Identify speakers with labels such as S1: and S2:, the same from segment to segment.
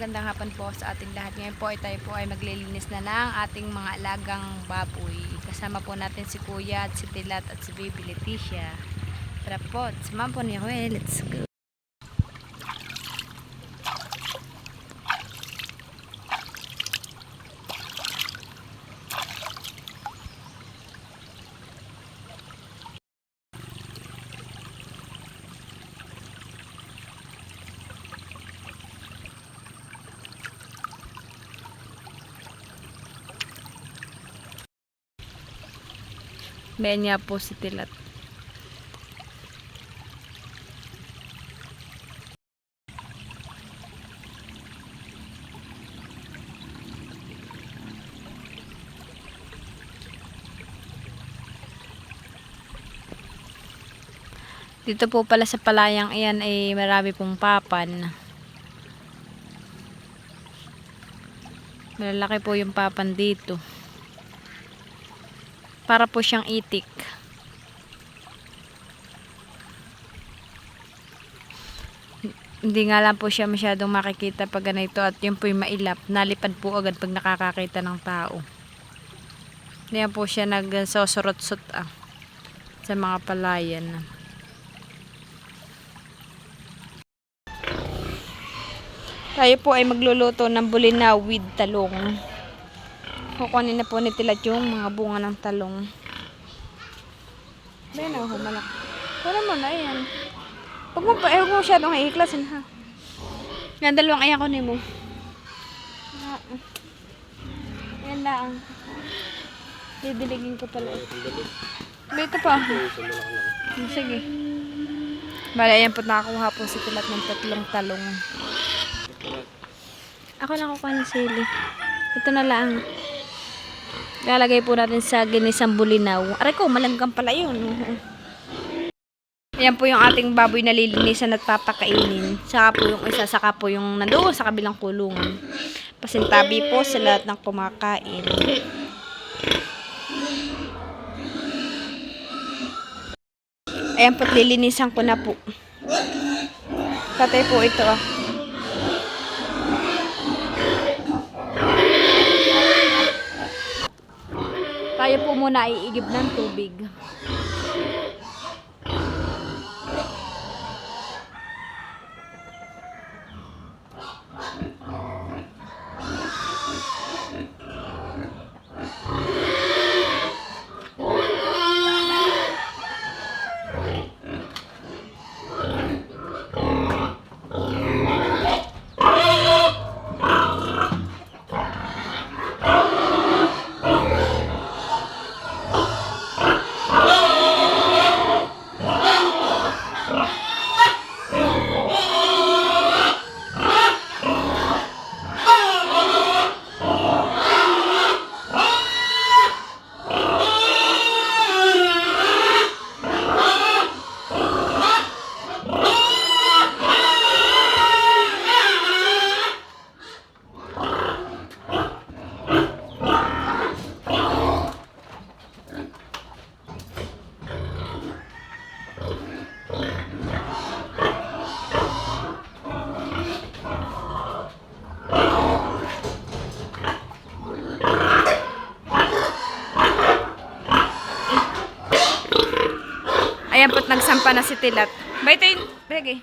S1: magandang hapon po sa ating lahat. Ngayon po ay tayo po ay maglilinis na ng ating mga alagang baboy. Kasama po natin si Kuya at si Tilat at si Baby Leticia. Tara po, samahan po niyo. Let's go. Mayan niya po si Tilat. Dito po pala sa palayang iyan ay marami pong papan. Malalaki po yung papan dito. Para po siyang itik. Hindi nga lang po siya masyadong makikita pag ganito at yun po yung mailap. Nalipad po agad pag nakakakita ng tao. Hindi po siya nagsosurot-sut sa mga palayan. Tayo po ay magluluto ng bulinaw with talong. Kukunin na po ni Tilat yung mga bunga ng talong. Ayan o, humalak. Wala mo na, ayan. Huwag mo masyadong iiklasin ha. Yan, dalawang ayan ko ni mo. Ayan lang. Didiligin ko pala. Dito pa. Sige. Bale, ayan po nakakuha po si Tilat ng tatlong talong. Ako lang kukuha ng sili. Ito na lang. Lalagay po natin sa ginisang bulinaw. Aray ko, malanggang pala yun. Ayan po yung ating baboy na lilinisan at papakainin. Saka po yung isa, saka po yung nandoon sa kabilang kulungan. Pasintabi po sa lahat ng kumakain. Ayan po, lilinisan ko na po. Patay po ito Tayo po muna iigib ng tubig. Ayan po't nagsampa na si Tilat. Ba ito yun? Bagay.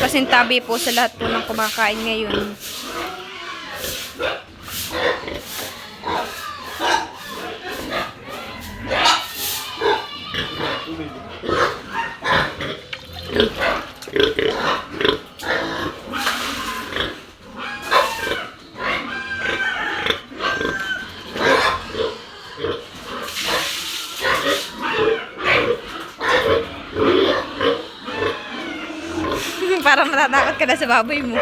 S1: Pasintabi po sa lahat po ng kumakain ngayon. Parang natatakot ka na sa baboy mo.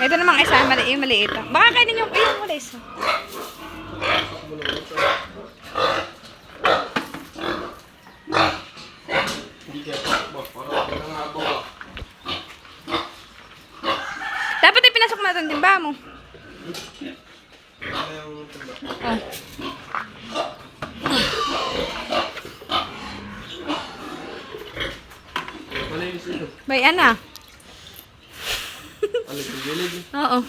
S1: Ito namang isa, maliit. Baka kainin yung wala isa. Dapat ay pinasok natin timba mo. Oh. Bayan na. Oo.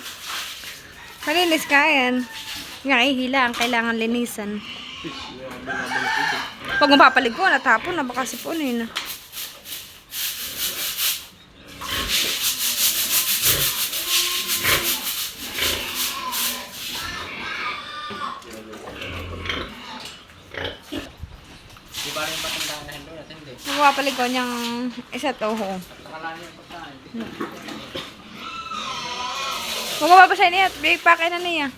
S1: Malinis ka yan. Nga ihila ang kailangan linisan. Pag mapapalig ko, natapon na. Baka sipunin na.
S2: Di ba rin patandaan na hindi natin hindi?
S1: Mapapalig ko niyang isa to.
S2: Nakalala yung pagkain.
S1: Huwag ka babasay niya. Big pack na niya.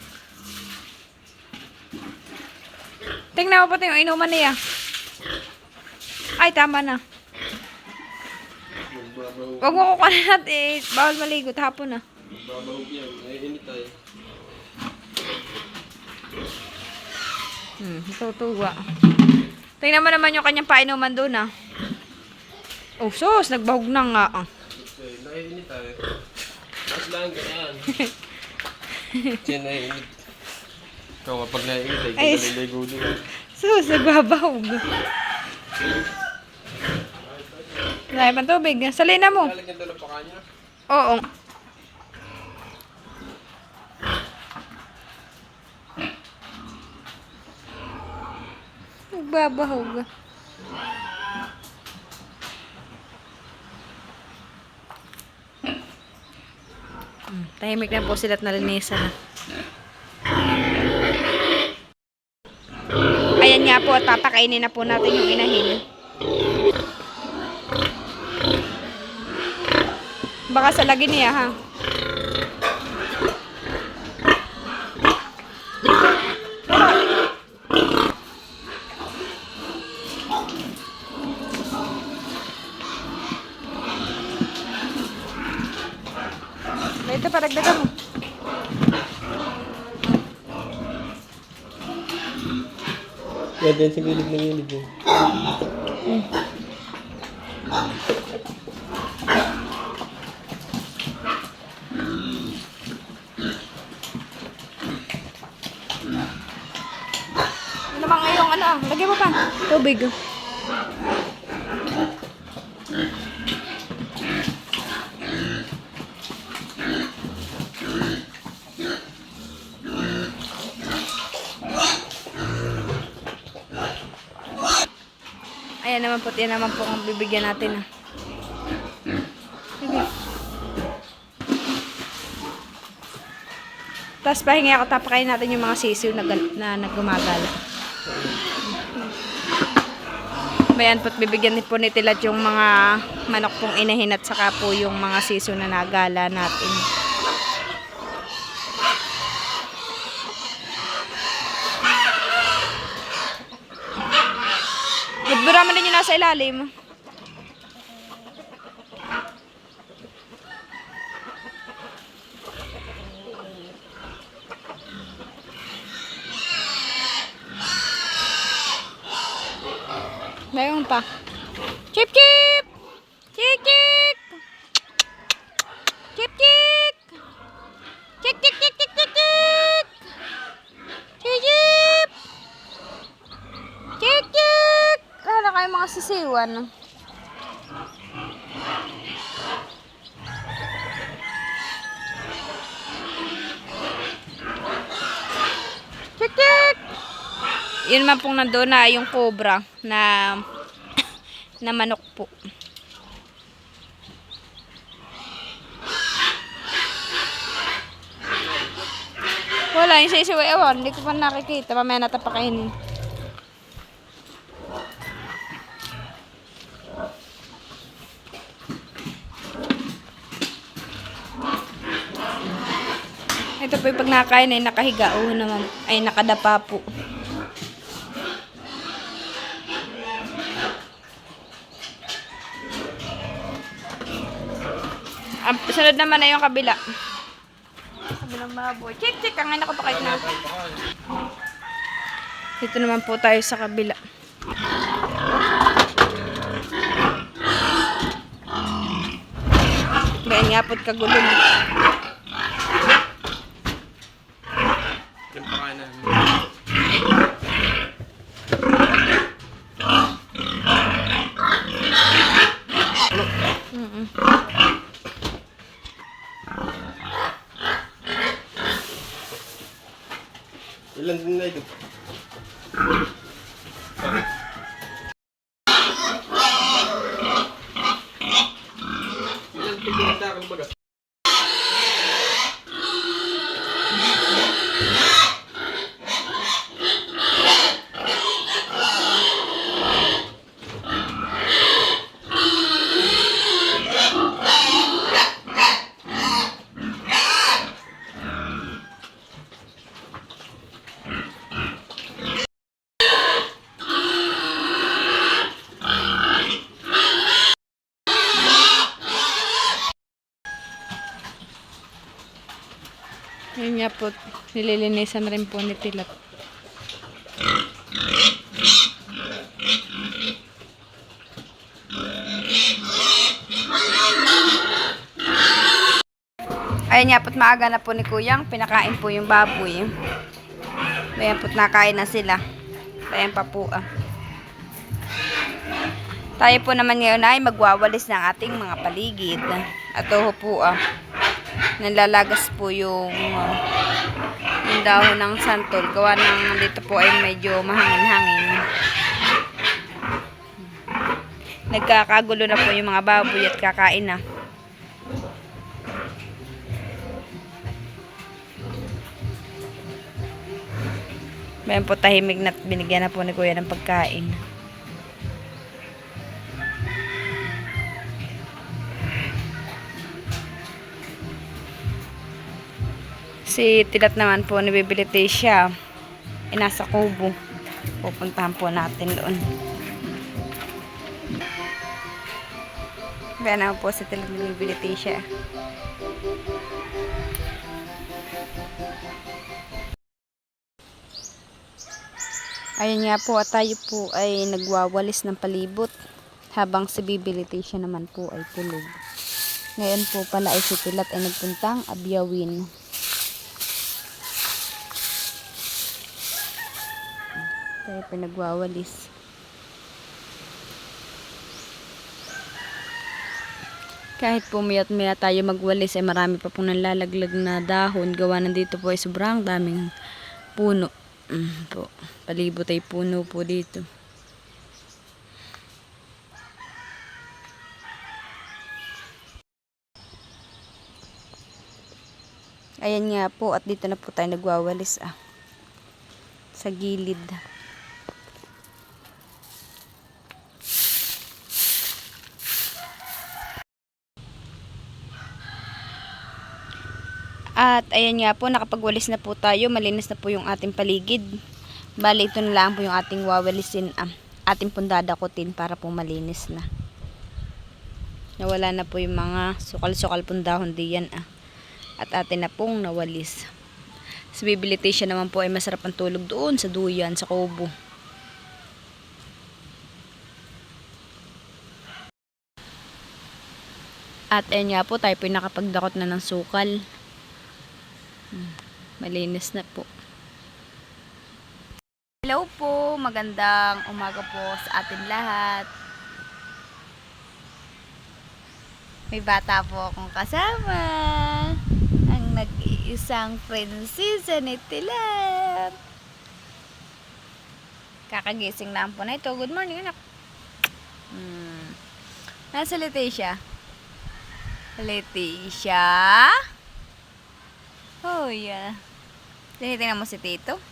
S1: Tingnan mo pati yung inuman niya. Ay, tama na. Huwag mo kukunin natin. Bawal maligo. Hapon na.
S3: Babahog yan. Naiinit tayo.
S1: Tutuwa. Tingnan mo naman yung kanyang painuman doon ah. Oh, sus. Nagbahog na nga ah.
S3: Naiinit tayo. Mas lang ganyan. Yan naiinit. Ikaw kapag naiinit ay naliligo din.
S1: Sus, nagbabahog. Wala pang tubig. Salina mo.
S3: Lalagyan doon ang paka niya.
S1: Oo. Nagbabahog. Tahimik na po sila at nalinisan na. Ayan nga po at papakainin na po natin yung inahin. Baka sa lagi niya ha. Ito paragdagan mo.
S3: Yan din sa gilid na gilid eh.
S1: Ano naman ngayong ano? Lagyan mo pa. Tubig. Ayan naman po, yan naman po ang bibigyan natin. Sige. Tapos pahingi ako, tapakain natin yung mga sisiw na naggumagala. Bayan po't bibigyan po ni Tilat yung mga manok pong inahin at saka po yung mga sisiw na nagala natin. Budbura mo din yung nasa ilalim. Mayroon pa. Chip chip! Chik chik! Chip chik! Chik chik chik chik chik chik! Chip chip! Chik chik! Wala kayo mga sisiwan. Chik chik! Yun man pong nandoon na yung cobra na manok po. Wala, yung sisiw ay awan. Hindi ko pa nakikita. Mamaya natapakainin. Ito po yung pag nakakain ay nakahiga. O naman, ay nakadapa po. Sunod naman na yung kabila. Kabilang baboy. Chik, chik. Ang ina ko pa kahit na. Dito naman po tayo sa kabila. Ayun nga po't kagulo na.
S3: Yung pakain namin.
S1: Mm-mm.
S3: Ilan din na ito? Ilan tigil sa akin ba?
S1: Yun nga po, nililinisan rin po ni Tilap. Ayun nga po't maaga na po ni Kuyang, pinakain po yung baboy. Ayan po't nakain na sila. Ayan pa po ah. Tayo po naman ngayon ay magwawalis ng ating mga paligid. At po ah. Nalalagas po yung dahon ng santol. Gawa ng dito po ay medyo mahangin-hangin. Nagkakagulo na po yung mga baboy at kakain na. Bayan po tahimik na binigyan na po ni Kuya ng pagkain. Si Tilat naman po, nabibilite siya. Nasa kubo. Pupuntahan po natin doon. Kaya naman po si Tilat, nabibilite siya. Ayun nga po, at tayo po ay nagwawalis ng palibot. Habang si Bibilite siya naman po ay tulog. Ngayon po pala ay si Tilat ay nagpuntang abyawin. Tayo pa nagwawalis. Kahit po mayat-maya tayo magwalis ay marami pa pong nalalaglag na dahon. Gawa nandito po ay sobrang daming puno. Po. Palibot ay puno po dito. Ayan nga po, at dito na po tayo nagwawalis ah. Sa gilid. At ayan nga po, nakapagwalis na po tayo. Malinis na po yung ating paligid. Bali, ito na lang po yung ating wawalisin. Ating pong dadakutin para po malinis na. Nawala na po yung mga sukal-sukal pong dahon diyan. At atin na pong nawalis. Sa Bibilite siya naman po ay masarap ang tulog doon sa duyan, sa kubo. At ayan nga po, tayo po ay nakapagdakot na ng sukal. Malinis na po. Hello po, magandang umaga po sa atin lahat. May bata po akong kasama. Ang nag-iisang prinsesa ni Tilat. Kakagising lang po na ito. Good morning, anak. Nasa Leticia? Leticia? Oh, yeah. Tinitingnan mo si Tito?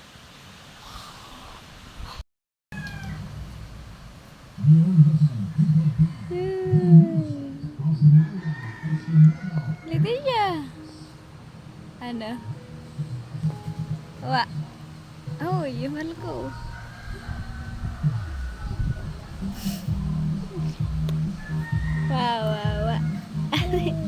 S1: Leticia? Ano? Wa? Oh, yung mahal ko. Wow, wow, wow.